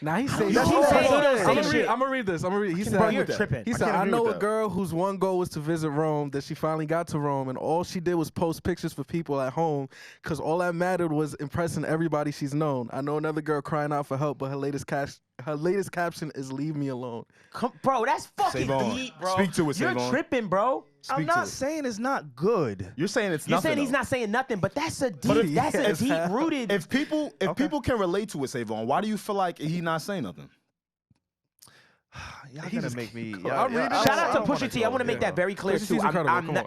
Nah, he said. He keeps saying he don't say shit. I'm gonna read this. He said, Bro, you're tripping. He said, I know a girl whose one goal was to visit Rome, that she finally got to Rome, and all she did was post pictures for people at home, because all that mattered was impressing everybody she's known. I know another girl crying out for help, but her latest caption is "Leave me alone." Bro, that's fucking deep, bro. Speak to it, You're tripping, bro. I'm not saying it's not good. You're saying it's You're nothing. saying he's not saying nothing, but that's a deep rooted. If people can relate to it, Savon, why do you feel like he not saying nothing? Y'all gonna make me. Shout out to Pusha T. I want to make that very clear too.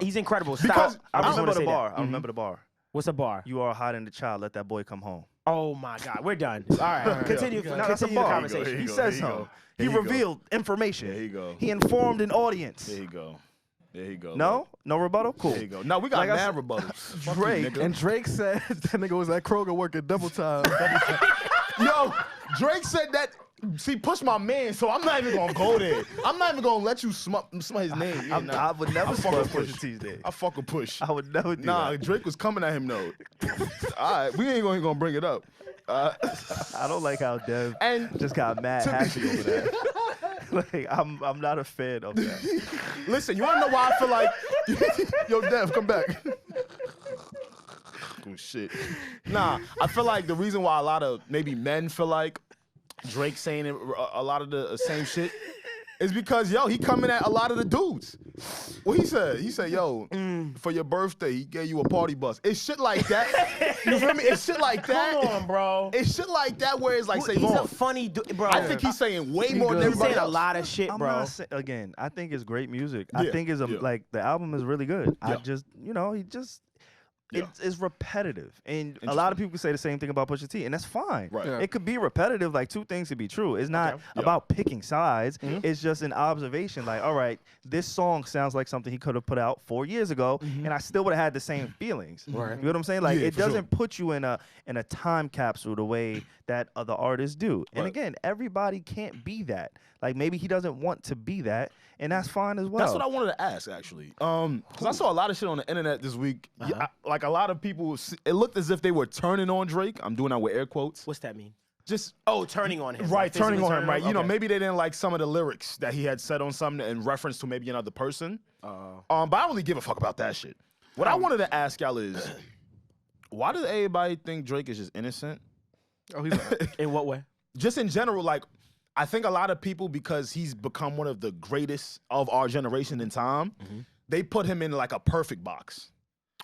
He's incredible. Because Stop. I remember the bar. I remember the bar. What's a bar? You are hiding the child. Let that boy come home. Oh my God, we're done. All right, continue the conversation. He says so. He revealed information. There you go. He informed an audience. There you go. There you go. No rebuttal. Cool. There you go. No, we got mad rebuttals. Drake and Drake said that nigga was at Kroger working double time. Yo, Drake said that. See, push my man, so I'm not even gonna go there. I'm not even gonna let you smut his name. Yeah, I would never fuck Pusha T's name. I fuck a push. I would never do that. Drake was coming at him though. All right, we ain't gonna bring it up. I don't like how Dev just got mad happy over that. Like I'm not a fan of that. Listen, you wanna know why I feel like yo Dev, come back. Oh shit. Nah, I feel like the reason why a lot of maybe men feel like Drake saying a lot of the same shit is because, yo, he coming at a lot of the dudes. What he said? He said, yo, for your birthday, he gave you a party bus. It's shit like that. You feel me? It's shit like that. Come on, bro. It's shit like that where it's like, say, he's a funny dude, bro. I think he's saying way more than everybody else. He's saying a else. lot of shit, bro. Again, I think it's great music. I think it's like the album is really good. I just, he just. It's repetitive, and a lot of people say the same thing about Pusha T, and that's fine. Right. It could be repetitive. Like two things could be true. It's not about picking sides. It's just an observation. Like, all right, this song sounds like something he could have put out 4 years ago, and I still would have had the same feelings. Right. You know what I'm saying? Like, it doesn't put you in a time capsule the way that other artists do. And again, everybody can't be that. Like, maybe he doesn't want to be that, and that's fine as well. That's what I wanted to ask, actually. Because I saw a lot of shit on the internet this week. Like, a lot of people, it looked as if they were turning on Drake. I'm doing that with air quotes. What's that mean? Just turning on him. Right, turning on him, right. Okay. You know, maybe they didn't like some of the lyrics that he had said on something in reference to maybe another person. But I don't really give a fuck about that shit. What I wanted to ask y'all is, why does everybody think Drake is just innocent? Oh, he's in what way? Just in general, like, I think a lot of people, because he's become one of the greatest of our generation in time, they put him in like a perfect box.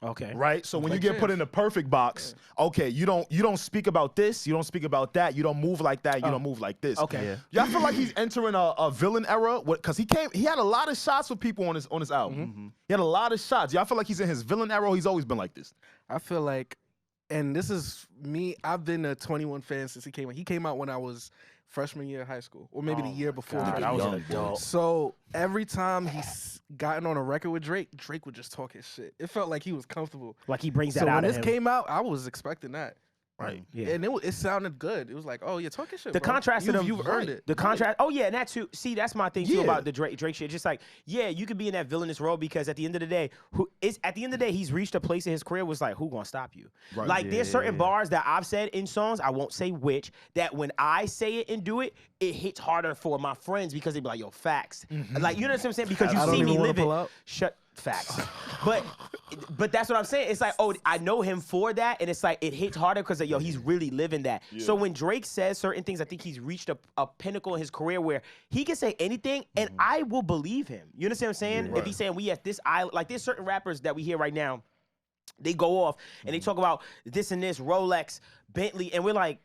Okay. Right? So when you get put in a perfect box, okay, you don't speak about this, you don't speak about that, you don't move like that, you don't move like this. Okay. Y'all feel like he's entering a villain era? Because he had a lot of shots with people on his album. He had a lot of shots. Y'all feel like he's in his villain era, or he's always been like this? I feel like, and this is me, I've been a 21 fan since he came out. He came out when I was freshman year of high school, or maybe the year before. God, I was an adult. So every time he's gotten on a record with Drake, Drake would just talk his shit. It felt like he was comfortable. Like he brings that out out of him. So when this came out, I was expecting that. Right. Yeah. And it sounded good. It was like, oh, you're talking shit, The bro. contrast to them. You've earned it. The contrast. Oh, yeah, and that too. See, that's my thing, too, about the Drake shit. Just like, yeah, you could be in that villainous role because at the end of the day, he's reached a place in his career was like, who gonna stop you? Right. Like, there's certain bars that I've said in songs, I won't say which, that when I say it and do it, it hits harder for my friends because they be like, yo, facts. Like, you know what I'm saying? Because you see me live it. Facts. But that's what I'm saying. It's like, oh, I know him for that, and it's like it hits harder because yo, he's really living that. Yeah. So when Drake says certain things, I think he's reached a pinnacle in his career where he can say anything, and I will believe him. You understand what I'm saying? Yeah, right. If he's saying we at this island, like there's certain rappers that we hear right now, they go off and they talk about this and this, Rolex, Bentley, and we're like,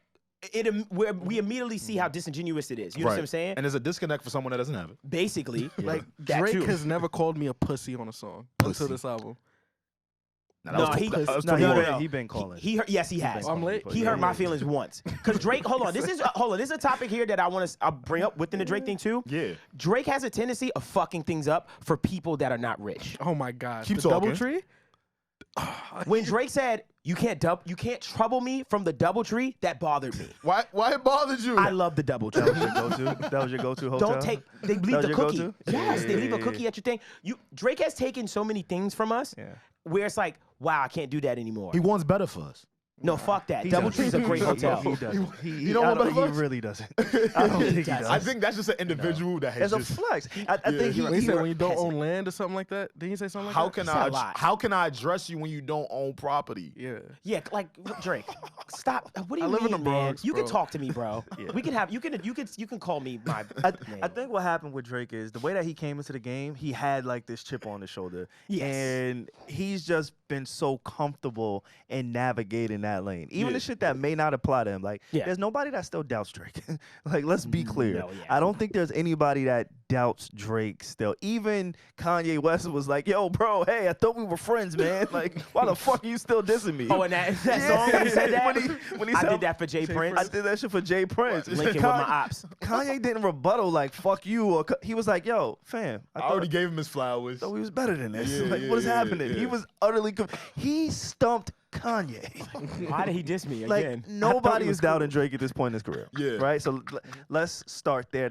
we immediately see how disingenuous it is. You know what I'm saying? And there's a disconnect for someone that doesn't have it. Basically. Like, Drake has never called me a pussy on a song until this album. No, he been calling. Yes, he has. I'm late. He hurt my feelings once. Because Drake, hold on. This is a topic here that I'll bring up within the Drake thing too. Yeah. Drake has a tendency of fucking things up for people that are not rich. Oh my God. Keep talking. DoubleTree? When Drake said, you can't trouble me from the DoubleTree, that bothered me. Why it bothered you? I love the DoubleTree. That was your go-to hotel? They leave the cookie. Go-to? Yes, they leave a cookie at your thing. Drake has taken so many things from us where it's like, wow, I can't do that anymore. He wants better for us. No, fuck that. DoubleTree's a great hotel. He doesn't. You don't want better He vibes? really doesn't. I don't think he does. I think that's just an individual that has It's a just. flex. I think When he he said when you don't own land or something like that, didn't he say something like How that? can said a I? lot. How can I address you when you don't own property? Yeah. Yeah, like Drake. Stop. What do you I live mean, in the man? Bronx, You can bro. talk to me, bro. We can have. You can call me my. I think what happened with Drake is the way that he came into the game, he had like this chip on his shoulder. Yes. And he's just been so comfortable in navigating that lane. Even Yeah. the shit that may not apply to him. Like, Yeah. there's nobody that still doubts Drake. Like, let's be clear. No, yeah. I don't think there's anybody that doubts Drake still. Even Kanye West was like, yo, bro, hey, I thought we were friends, man. Like, why the fuck are you still dissing me? Oh, and that song when he said that. When he I said, did that for Jay Prince. I did that shit for Jay Prince. Linking with my ops. Kanye didn't rebuttal like fuck you or he was like, yo, fam, I already gave him his flowers. thought we was better than this. Yeah, Like, yeah, what is yeah, happening? yeah. He was utterly he stumped Kanye. Why did he diss me Like again? nobody is doubting Drake at this point in his career. Yeah. Right? So let's start there.